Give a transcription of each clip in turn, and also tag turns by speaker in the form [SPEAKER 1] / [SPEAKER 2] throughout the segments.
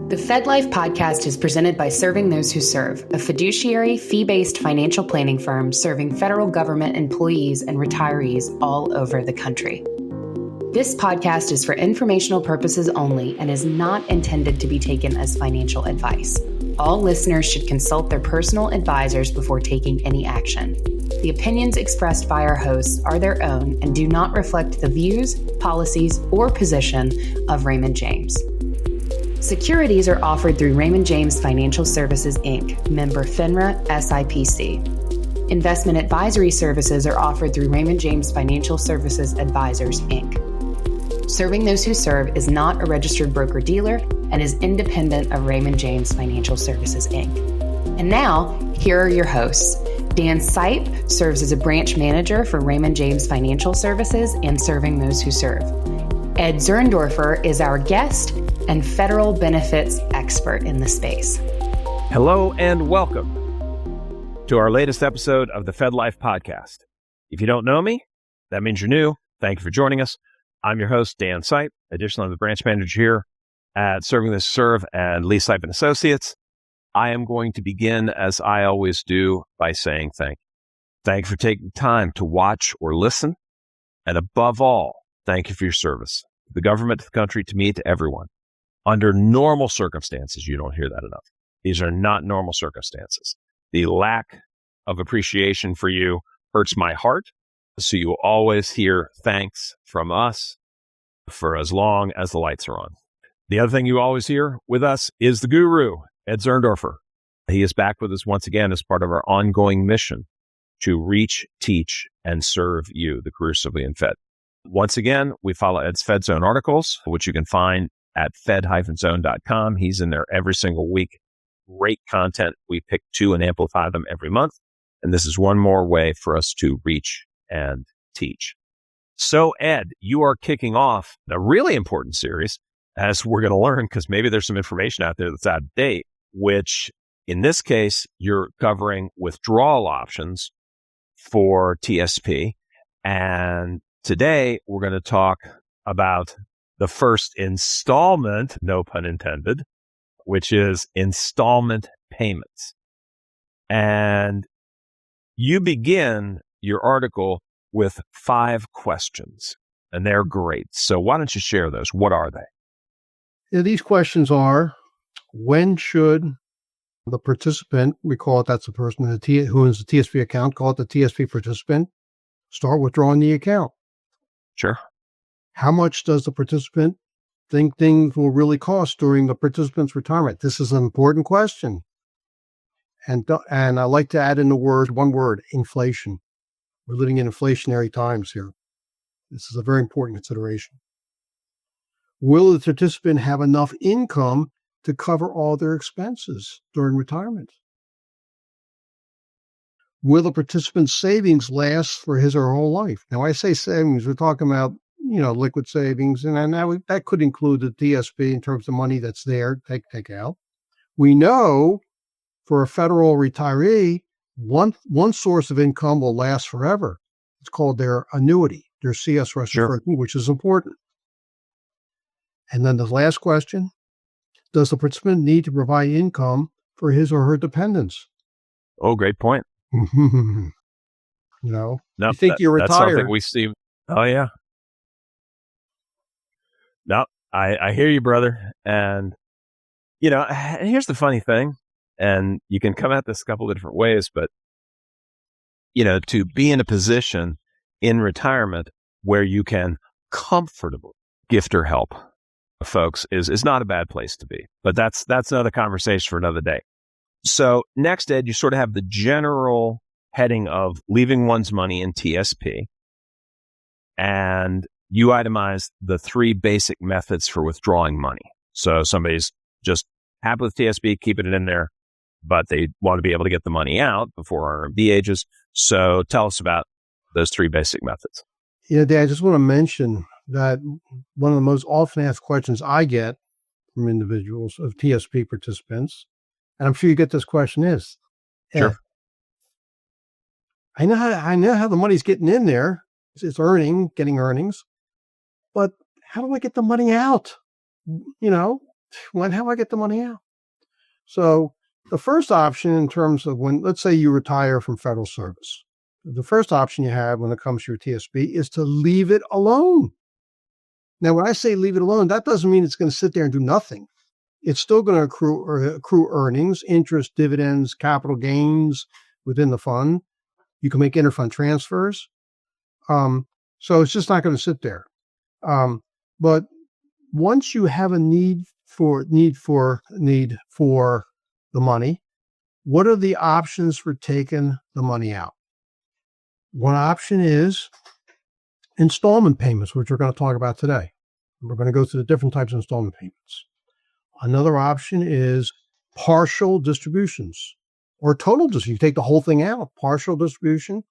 [SPEAKER 1] The FedLife podcast is presented by Serving Those Who Serve, a fiduciary, fee-based financial planning firm serving federal government employees and retirees all over the country. This podcast is for informational purposes only and is not intended to be taken as financial advice. All listeners should consult their personal advisors before taking any action. The opinions expressed by our hosts are their own and do not reflect the views, policies, or position of Raymond James. Securities are offered through Raymond James Financial Services, Inc., member FINRA SIPC. Investment advisory services are offered through Raymond James Financial Services Advisors, Inc. Serving Those Who Serve is not a registered broker-dealer and is independent of Raymond James Financial Services, Inc. And now, here are your hosts. Dan Sipe serves as a branch manager for Raymond James Financial Services and Serving Those Who Serve. Ed Zerndorfer is our guest and federal benefits expert in the space.
[SPEAKER 2] Hello and welcome to our latest episode of the FedLife podcast. If you don't know me, that means you're new. Thank you for joining us. I'm your host, Dan Sipe. Additionally, I'm the branch manager here at Serving Those Who Serve and Lee Sipe and Associates. I am going to begin, as I always do, by saying thank you. Thank you for taking time to watch or listen. And above all, thank you for your service to the government, to the country, to me, to everyone. Under normal circumstances, you don't hear that enough. These are not normal circumstances. The lack of appreciation for you hurts my heart. So you will always hear thanks from us for as long as the lights are on. The other thing you always hear with us is the guru, Ed Zerndorfer. He is back with us once again as part of our ongoing mission to reach, teach, and serve you, the career civilian Fed. Once again, we follow Ed's FedZone articles, which you can find at fed-zone.com. He's in there every single week. Great content. We pick two and amplify them every month. And this is one more way for us to reach and teach. So, Ed, you are kicking off a really important series, as we're going to learn, because maybe there's some information out there that's out of date, which in this case, you're covering withdrawal options for TSP. And today we're going to talk about the first installment, no pun intended, which is installment payments. And you begin your article with 5 questions, and they're great. So why don't you share those? What are they?
[SPEAKER 3] Yeah, these questions are, when should the participant, we call it, that's the person who owns the TSP account, call it the TSP participant, start withdrawing the account?
[SPEAKER 2] Sure.
[SPEAKER 3] How much does the participant think things will really cost during the participant's retirement? This is an important question. And I like to add in one word, inflation. We're living in inflationary times here. This is a very important consideration. Will the participant have enough income to cover all their expenses during retirement? Will the participant's savings last for his or her whole life? Now, I say savings, we're talking about liquid savings, and that could include the TSP in terms of money that's there, take out. We know for a federal retiree, one source of income will last forever. It's called their annuity, their CSRS,
[SPEAKER 2] sure,
[SPEAKER 3] which is important. And then the last question, does the participant need to provide income for his or her dependents?
[SPEAKER 2] Oh, great point.
[SPEAKER 3] You think you're retired.
[SPEAKER 2] That's something we see. Oh, yeah. No, I hear you, brother. And, here's the funny thing, and you can come at this a couple of different ways, but, to be in a position in retirement where you can comfortably gift or help folks is not a bad place to be. But that's another conversation for another day. So next, Ed, you sort of have the general heading of leaving one's money in TSP, and you itemize the 3 basic methods for withdrawing money. So somebody's just happy with TSP, keeping it in there, but they want to be able to get the money out before RMD ages. So tell us about those 3 basic methods.
[SPEAKER 3] Yeah, Dan, I just want to mention that one of the most often asked questions I get from individuals of TSP participants, and I'm sure you get this question, is,
[SPEAKER 2] sure,
[SPEAKER 3] I know how the money's getting in there. It's getting earnings, but how do I get the money out? how do I get the money out? So the first option in terms of when, let's say you retire from federal service, the first option you have when it comes to your TSP is to leave it alone. Now, when I say leave it alone, that doesn't mean it's going to sit there and do nothing. It's still going to accrue earnings, interest, dividends, capital gains within the fund. You can make interfund transfers. So it's just not going to sit there. But once you have a need for the money, what are the options for taking the money out? One option is installment payments, which we're going to talk about today. We're going to go through the different types of installment payments. Another option is partial distributions or total distribution. You take the whole thing out, partial distribution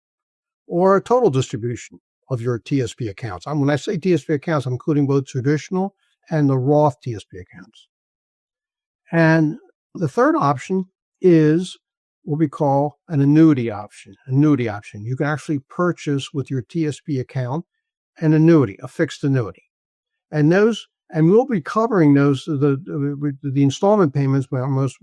[SPEAKER 3] or a total distribution of your TSP accounts. When I say TSP accounts, I'm including both traditional and the Roth TSP accounts. And the third option is what we call an annuity option. You can actually purchase with your TSP account an annuity, a fixed annuity. And we'll be covering those, the installment payments. Most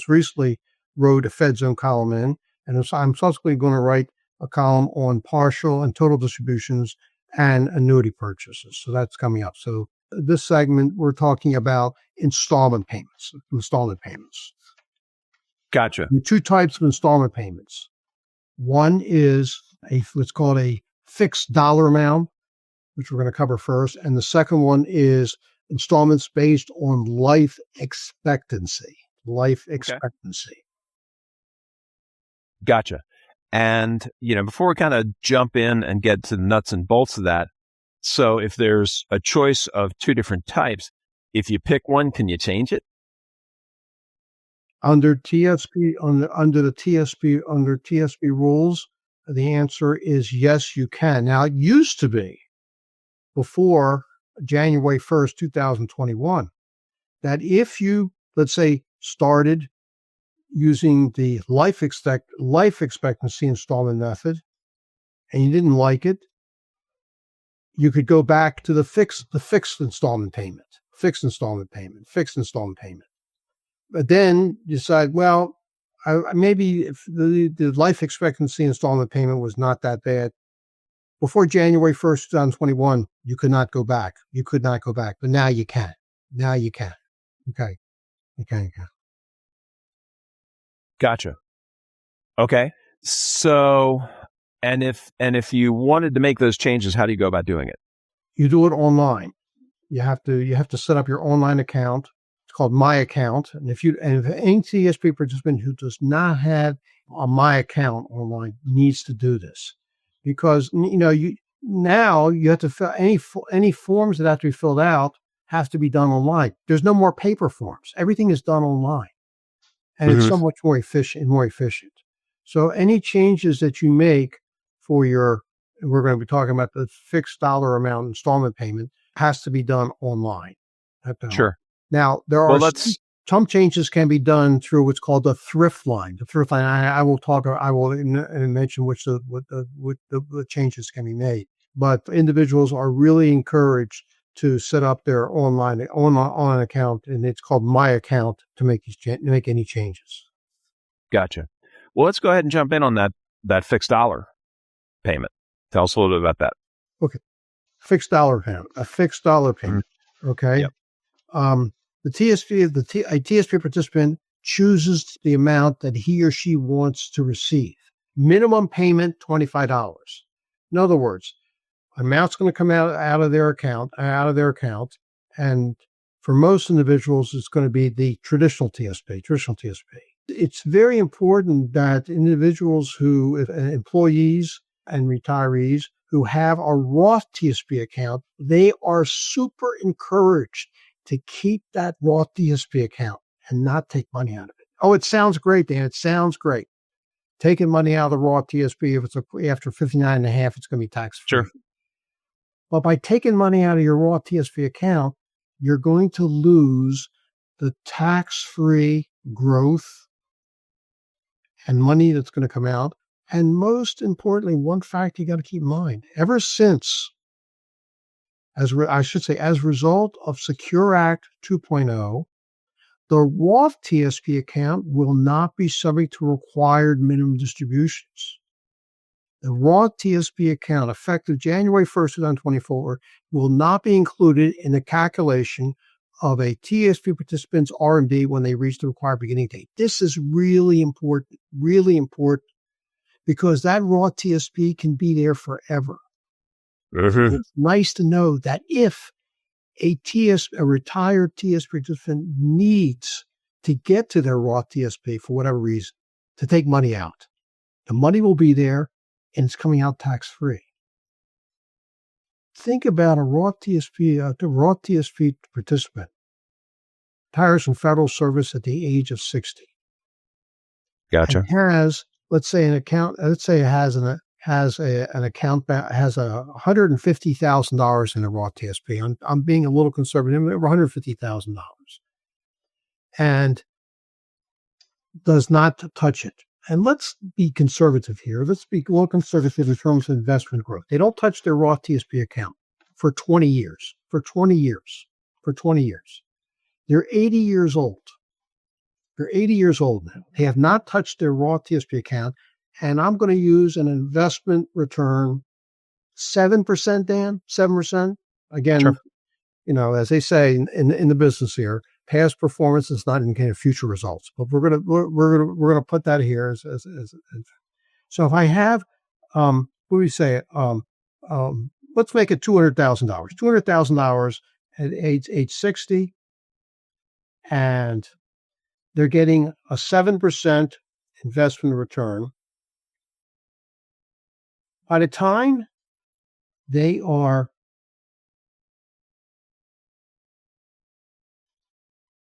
[SPEAKER 3] recently wrote a Fed Zone column in, and I'm subsequently going to write a column on partial and total distributions and annuity purchases. So that's coming up. So this segment, we're talking about installment payments.
[SPEAKER 2] Gotcha.
[SPEAKER 3] The two types of installment payments. One is what's called a fixed dollar amount, which we're going to cover first. And the second one is installments based on life expectancy.
[SPEAKER 2] Gotcha. And, before we kind of jump in and get to the nuts and bolts of that, so if there's a choice of two different types, if you pick one, can you change it?
[SPEAKER 3] Under TSP rules, the answer is yes, you can. Now, it used to be before January 1st, 2021, that if you, let's say, started using the life expectancy installment method and you didn't like it, you could go back to the fixed installment payment. But then you decide, well, maybe if the life expectancy installment payment was not that bad. Before January 1st, 2021, you could not go back. But now you can. Okay. You can.
[SPEAKER 2] Gotcha. Okay. So, and if you wanted to make those changes, how do you go about doing it?
[SPEAKER 3] You do it online. You have to set up your online account. It's called My Account. And if any TSP participant who does not have a My Account online needs to do this, because you have to fill any forms that have to be filled out have to be done online. There's no more paper forms. Everything is done online, and it's so much more efficient. So any changes that you make for we're going to be talking about the fixed dollar amount installment payment, has to be done online.
[SPEAKER 2] Sure.
[SPEAKER 3] Now, there are some changes can be done through what's called the thrift line. The thrift line, I will mention which the changes can be made. But individuals are really encouraged to set up their online account, and it's called My Account, to make any changes.
[SPEAKER 2] Gotcha. Well, let's go ahead and jump in on that fixed dollar payment. Tell us a little bit about that.
[SPEAKER 3] Okay. A fixed dollar payment. Okay.
[SPEAKER 2] Yep.
[SPEAKER 3] A TSP participant chooses the amount that he or she wants to receive. Minimum payment, $25. In other words, amount's going to come out of their account, and for most individuals, it's going to be the traditional TSP. It's very important that individuals employees and retirees who have a Roth TSP account, they are super encouraged to keep that Roth TSP account and not take money out of it. Oh, it sounds great, Dan. It sounds great. Taking money out of the Roth TSP, if it's after 59.5, it's going to be tax-free.
[SPEAKER 2] Sure.
[SPEAKER 3] But by taking money out of your Roth TSP account, you're going to lose the tax-free growth and money that's going to come out. And most importantly, one fact you got to keep in mind, ever since as a result of Secure Act 2.0, the Roth TSP account will not be subject to required minimum distributions. The Roth TSP account, effective January 1st, 2024, will not be included in the calculation of a TSP participant's RMD when they reach the required beginning date. This is really important, because that Roth TSP can be there forever.
[SPEAKER 2] Mm-hmm.
[SPEAKER 3] It's nice to know that if a retired TSP participant needs to get to their Roth TSP for whatever reason, to take money out, the money will be there and it's coming out tax-free. Think about a Roth TSP participant retires from federal service at the age of 60.
[SPEAKER 2] Gotcha.
[SPEAKER 3] And has, let's say, an account. Let's say it has an account has $150,000 in a Roth TSP. I'm being a little conservative. $150,000, and does not touch it. And let's be conservative here. Let's be a little conservative in terms of investment growth. They don't touch their Roth TSP account for 20 years. For 20 years. They're 80 years old. They're 80 years old now. They have not touched their Roth TSP account. And I'm going to use an investment return, 7%, Dan, 7%. Again,
[SPEAKER 2] Sure.
[SPEAKER 3] As they say in the business here, past performance is not indicating of future results. But we're gonna put that here as so if I have what do we say? Let's make it $200,000. $200,000 at age 60, and they're getting a 7% investment return. By the time they are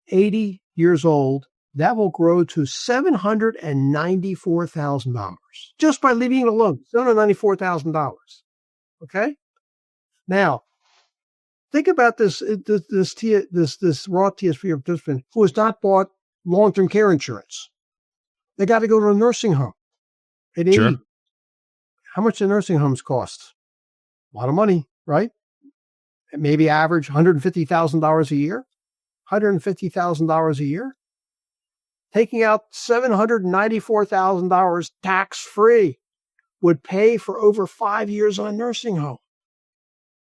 [SPEAKER 3] 80 years old, that will grow to $794,000 just by leaving it alone. $794,000. Okay. Now, think about this Roth TSP participant who has not bought long-term care insurance. They got to go to a nursing home at 80. Sure. How much do nursing homes cost? A lot of money, right? Maybe average $150,000 a year. $150,000 a year. Taking out $794,000 tax-free would pay for over 5 years on a nursing home.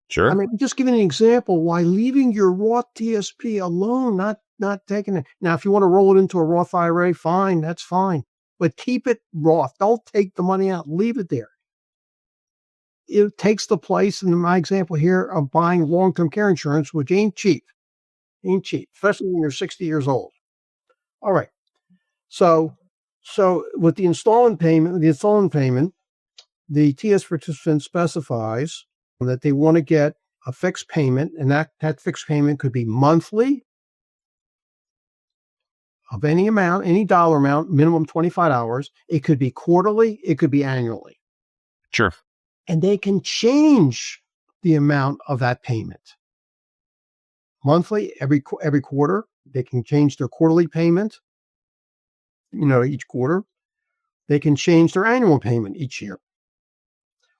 [SPEAKER 2] Sure.
[SPEAKER 3] I mean, I'm just giving an example why leaving your Roth TSP alone, not taking it. Now, if you want to roll it into a Roth IRA, fine, that's fine. But keep it Roth. Don't take the money out. Leave it there. It takes the place, in my example here, of buying long-term care insurance, which ain't cheap, especially when you're 60 years old. All right. So with the installment payment, the TS participant specifies that they want to get a fixed payment, and that fixed payment could be monthly of any amount, any dollar amount, minimum 25 hours. It could be quarterly. It could be annually.
[SPEAKER 2] Sure.
[SPEAKER 3] And they can change the amount of that payment. Monthly, every quarter, they can change their quarterly payment, each quarter. They can change their annual payment each year.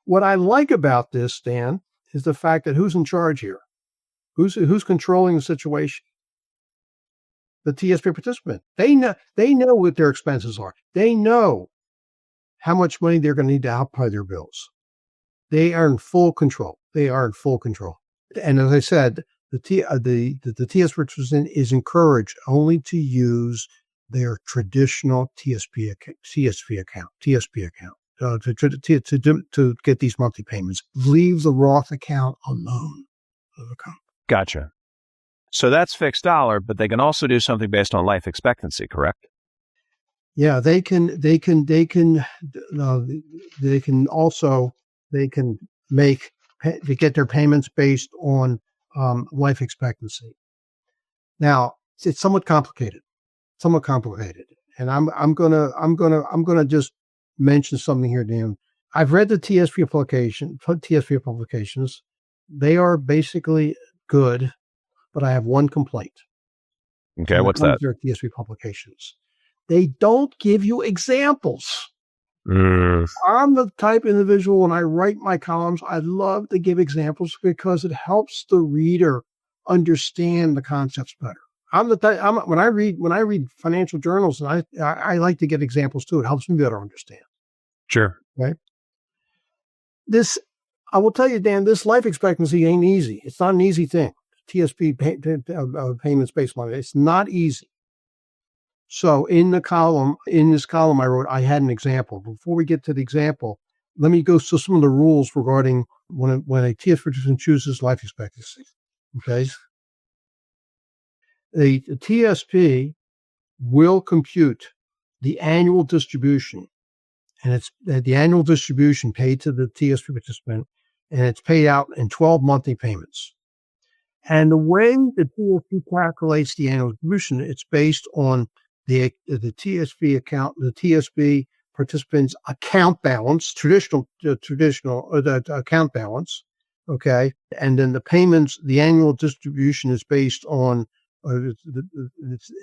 [SPEAKER 3] What I like about this, Dan, is the fact that who's in charge here? Who's controlling the situation? The TSP participant. They know what their expenses are. They know how much money they're going to need to outpay their bills. They are in full control. And as I said, the TS participant is encouraged only to use their traditional TSP account to get these monthly payments. Leave the Roth account alone.
[SPEAKER 2] Gotcha. So that's fixed dollar, but they can also do something based on life expectancy, correct?
[SPEAKER 3] Yeah, they can get their payments based on life expectancy. Now, it's somewhat complicated, and I'm gonna just mention something here, Dan. I've read the TSP publications. They are basically good, but I have one complaint.
[SPEAKER 2] Okay, what's that?
[SPEAKER 3] Their TSP publications. They don't give you examples. I'm the type of individual when I write my columns, I love to give examples because it helps the reader understand the concepts better. I'm the type, when I read financial journals, and I like to get examples too. It helps me better understand.
[SPEAKER 2] Sure.
[SPEAKER 3] Right. I will tell you, Dan, this life expectancy ain't easy. It's not an easy thing. TSP payments based on it. It's not easy. So in this column I wrote, I had an example. Before we get to the example, let me go through some of the rules regarding when a TSP participant chooses life expectancy. Okay. The TSP will compute the annual distribution, and it's the annual distribution paid to the TSP participant, and it's paid out in 12 monthly payments. And the way the TSP calculates the annual distribution, it's based on the TSP account, the TSP participant's account balance, traditional account balance, okay, and then the payments, the annual distribution is based on, in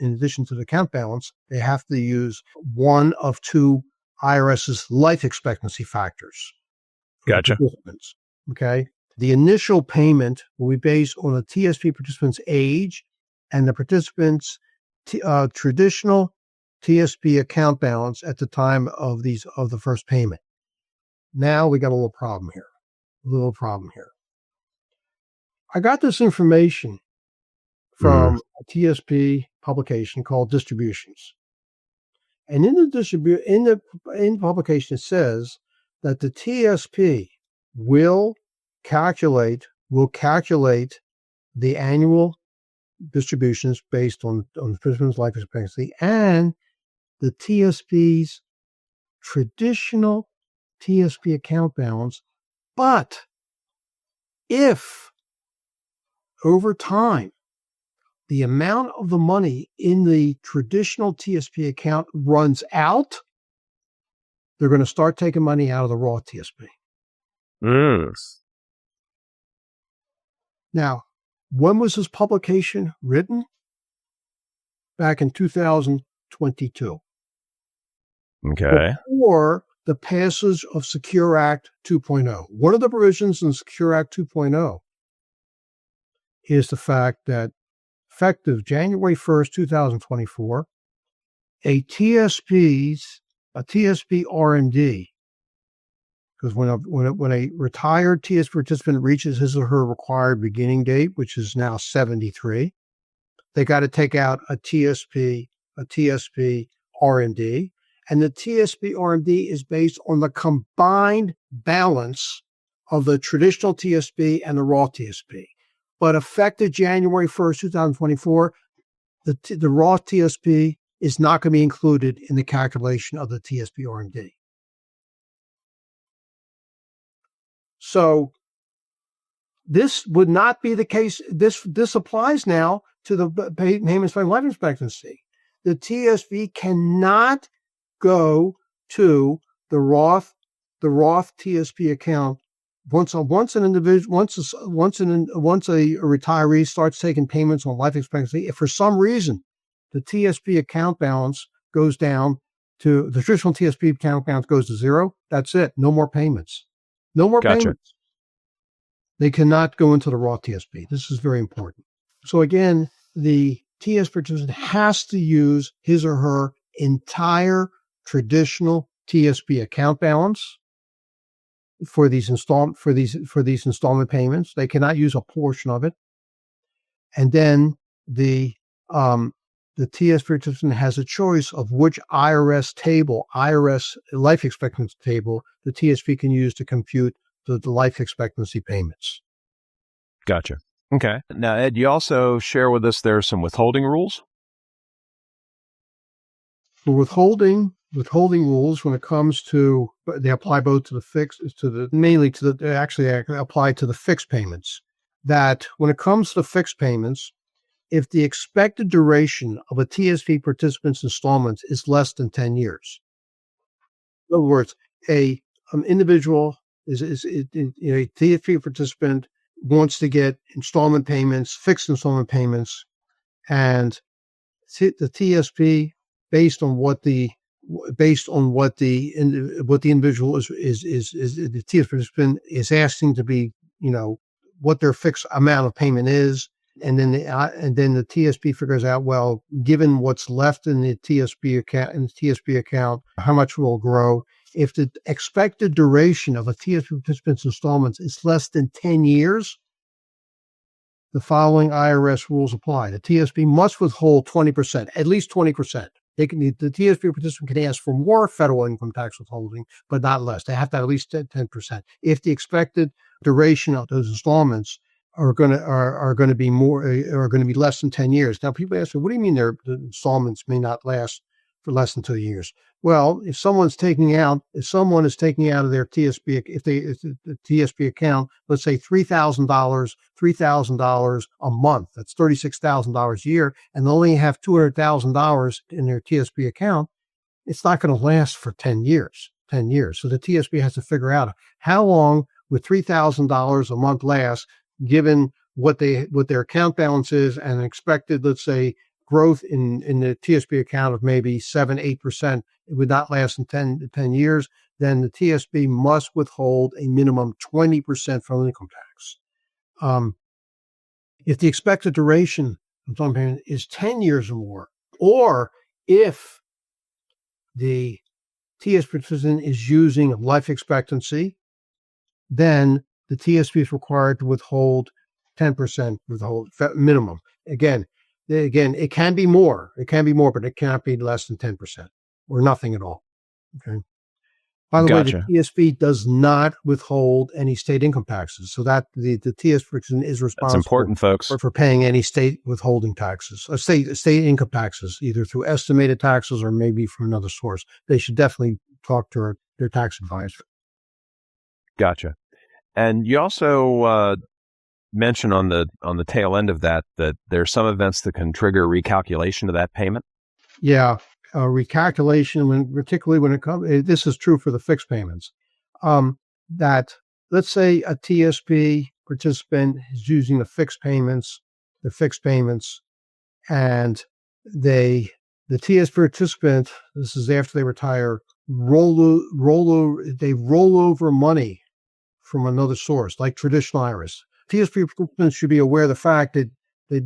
[SPEAKER 3] addition to the account balance, they have to use one of two IRS's life expectancy factors.
[SPEAKER 2] Gotcha.
[SPEAKER 3] Okay, the initial payment will be based on the TSP participant's age and the participant's traditional TSP account balance at the time of the first payment. Now we got a little problem here. I got this information from a TSP publication called Distributions, and in the publication it says that the TSP will calculate the annual distributions based on the participant's life expectancy and the TSP's traditional TSP account balance. But if over time the amount of the money in the traditional TSP account runs out, they're going to start taking money out of the raw TSP. Now, when was this publication written? Back in 2022.
[SPEAKER 2] Okay.
[SPEAKER 3] Before the passage of Secure Act 2.0. One of the provisions in Secure Act 2.0 is the fact that effective January 1st, 2024, a TSP RMD, because when a retired TSP participant reaches his or her required beginning date, which is now 73, they got to take out a TSP RMD, and the TSP RMD is based on the combined balance of the traditional TSP and the raw TSP. But effective January 1st, 2024, the raw TSP is not going to be included in the calculation of the TSP RMD. So this would not be the case. This applies now to the payments by life expectancy. The TSP cannot go to the Roth TSP account once a retiree starts taking payments on life expectancy. If for some reason the TSP account balance goes down to the traditional TSP account balance goes to zero, that's it. No more payments. No more payments. They cannot go into the raw TSP. This is very important. So again, the TSP participant has to use his or her entire traditional TSP account balance for these installment payments. They cannot use a portion of it. And then the TSP participant has a choice of which IRS life expectancy table the TSP can use to compute the life expectancy payments.
[SPEAKER 2] Gotcha. Okay. Now, Ed, you also share with us there are some withholding rules.
[SPEAKER 3] For withholding rules, when it comes to, they apply both to the fixed, apply to the fixed payments. That when it comes to the fixed payments, if the expected duration of a TSP participant's installments is less than 10 years. In other words, an individual a TSP participant wants to get installment payments, fixed installment payments, and the TSP, based on what the based on what the individual is the TSP participant is asking to be, what their fixed amount of payment is, and then the TSP figures out, well, given what's left in the TSP account, how much will grow. If the expected duration of a TSP participant's installments is less than 10 years, the following IRS rules apply. The TSP must withhold 20%, at least 20%. The TSP participant can ask for more federal income tax withholding, but not less. They have to have at least 10%. If the expected duration of those installments are going to be less than 10 years. Now, people ask me, what do you mean the installments may not last for less than 2 years? Well, if someone is taking out of their TSP, if the TSP account, let's say $3,000 a month, that's $36,000 a year, and they only have $200,000 in their TSP account, it's not going to last for 10 years. So the TSP has to figure out how long would $3,000 a month last, given what their account balance is and expected, let's say, growth in the TSP account of maybe 7-8%, it would not last in 10 years, then the TSP must withhold a minimum 20% from income tax. If the expected duration of installment payment is 10 years or more, or if the TSP participant is using life expectancy, then the TSP is required to withhold 10% minimum. Again, it can be more, but it cannot be less than 10% or nothing at all. Okay. By the way, the TSP does not withhold any state income taxes, so that the TSP is responsible.
[SPEAKER 2] That's important, folks,
[SPEAKER 3] for paying any state withholding taxes, state income taxes, either through estimated taxes or maybe from another source. They should definitely talk to their tax advisor.
[SPEAKER 2] Gotcha. And you also mentioned on the tail end of that there are some events that can trigger recalculation of that payment.
[SPEAKER 3] Yeah, recalculation, particularly when it comes. This is true for the fixed payments. That, let's say a TSP participant is using the fixed payments, and the TSP participant, this is after they retire, roll over money from another source, like traditional IRS. TSP participants should be aware of the fact that a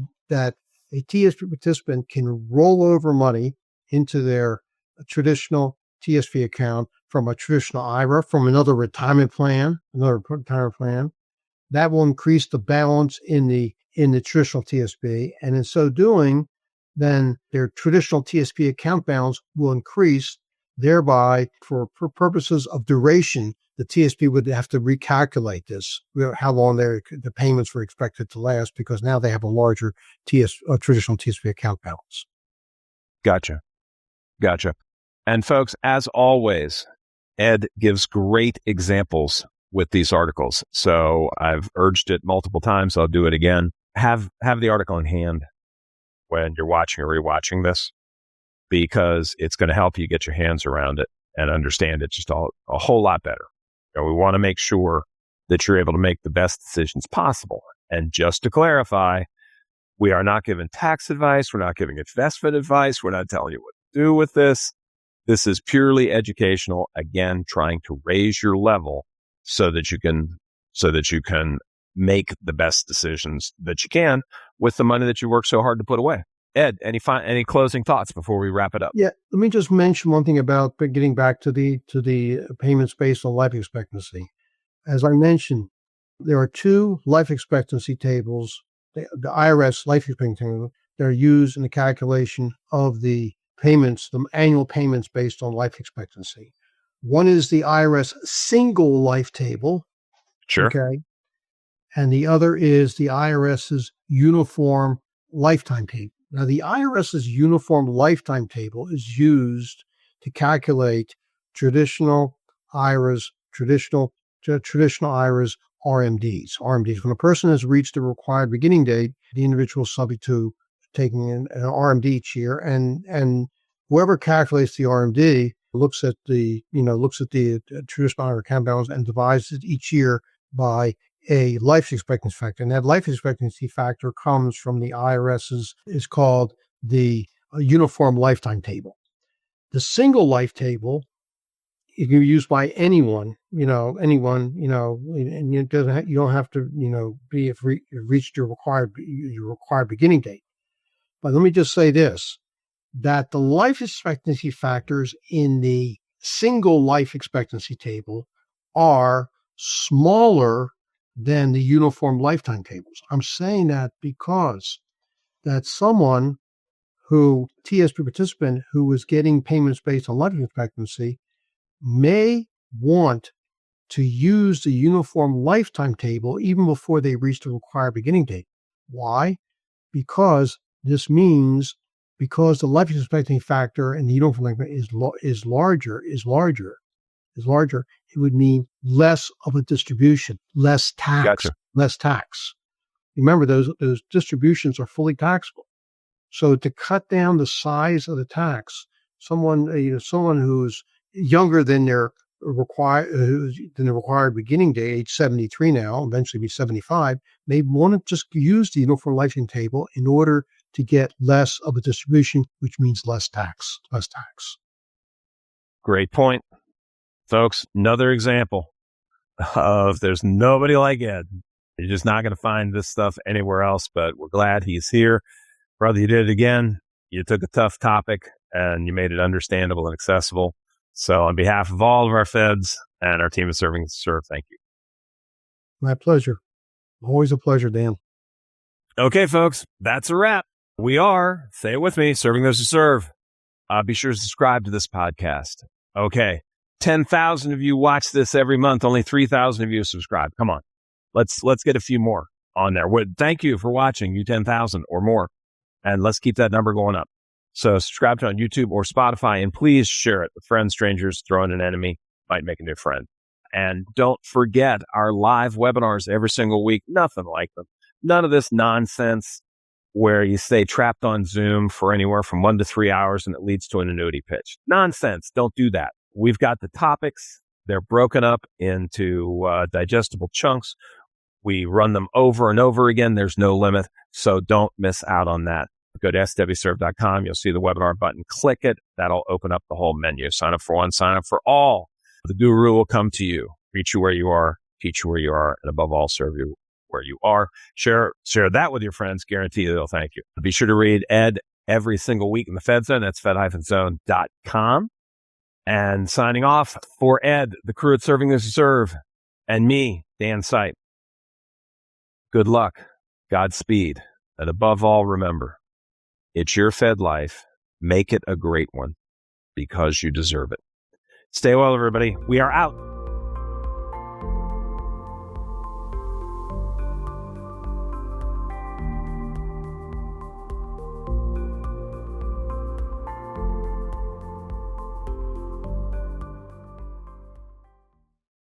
[SPEAKER 3] TSP participant can roll over money into their traditional TSP account from a traditional IRA, from another retirement plan. That will increase the balance in the traditional TSP, and in so doing, then their traditional TSP account balance will increase. Thereby, for purposes of duration, the TSP would have to recalculate this, how long the payments were expected to last, because now they have a larger traditional TSP account balance.
[SPEAKER 2] Gotcha. And folks, as always, Ed gives great examples with these articles. So I've urged it multiple times. I'll do it again. Have the article in hand when you're watching or rewatching this, because it's going to help you get your hands around it and understand it just a whole lot better. We want to make sure that you're able to make the best decisions possible. And just to clarify, we are not giving tax advice. We're not giving investment advice. We're not telling you what to do with this. This is purely educational. Again, trying to raise your level so that you can make the best decisions that you can with the money that you work so hard to put away. Ed, any closing thoughts before we wrap it up?
[SPEAKER 3] Yeah, let me just mention one thing about getting back to the payments based on life expectancy. As I mentioned, there are two life expectancy tables, the IRS life expectancy table, that are used in the calculation of the payments, the annual payments based on life expectancy. One is the IRS single life table.
[SPEAKER 2] Sure.
[SPEAKER 3] Okay. And the other is the IRS's uniform lifetime table. Now, the IRS's uniform lifetime table is used to calculate traditional IRAs, RMDs. When a person has reached the required beginning date, the individual is subject to taking an RMD each year, and whoever calculates the RMD looks at the traditional IRA account balance and divides it each year by a life expectancy factor. And that life expectancy factor comes from the IRS's, is called the uniform lifetime table. The single life table, it can be used by anyone, and you don't have to, be if reached your required beginning date. But let me just say this, that the life expectancy factors in the single life expectancy table are smaller than the uniform lifetime tables. I'm saying that because that someone TSP participant who was getting payments based on life expectancy may want to use the uniform lifetime table even before they reach the required beginning date. Why? Because this means because the life expectancy factor in the uniform lifetime is larger, it would mean less of a distribution, less tax,
[SPEAKER 2] Gotcha.
[SPEAKER 3] less tax. Remember, those distributions are fully taxable. So to cut down the size of the tax, someone who's younger than their required beginning date, age 73 now, eventually be 75, may want to just use the uniform lifetime table in order to get less of a distribution, which means less tax.
[SPEAKER 2] Great point. Folks, another example of there's nobody like Ed. You're just not going to find this stuff anywhere else, but we're glad he's here. Brother, you did it again. You took a tough topic and you made it understandable and accessible. So on behalf of all of our feds and our team of Serving to Serve, thank you.
[SPEAKER 3] My pleasure. Always a pleasure, Dan.
[SPEAKER 2] Okay, folks, that's a wrap. We are, say it with me, Serving Those Who Serve. Be sure to subscribe to this podcast. Okay, 10,000 of you watch this every month. Only 3,000 of you subscribe. Come on. Let's get a few more on there. Thank you for watching, you 10,000 or more. And let's keep that number going up. So subscribe to it on YouTube or Spotify, and please share it with friends, strangers. Throw in an enemy, might make a new friend. And don't forget our live webinars every single week. Nothing like them. None of this nonsense where you stay trapped on Zoom for anywhere from 1 to 3 hours and it leads to an annuity pitch. Nonsense. Don't do that. We've got the topics. They're broken up into digestible chunks. We run them over and over again. There's no limit. So don't miss out on that. Go to swserve.com. You'll see the webinar button. Click it. That'll open up the whole menu. Sign up for one, sign up for all. The guru will come to you, reach you where you are, teach you where you are, and above all, serve you where you are. Share that with your friends. Guarantee they'll thank you. Be sure to read Ed every single week in the Fed Zone. That's fed-zone.com. And signing off for Ed, the crew at Serving Those Who Serve, and me, Dan Sipe. Good luck, Godspeed, and above all, remember, it's your Fed life. Make it a great one because you deserve it. Stay well, everybody. We are out.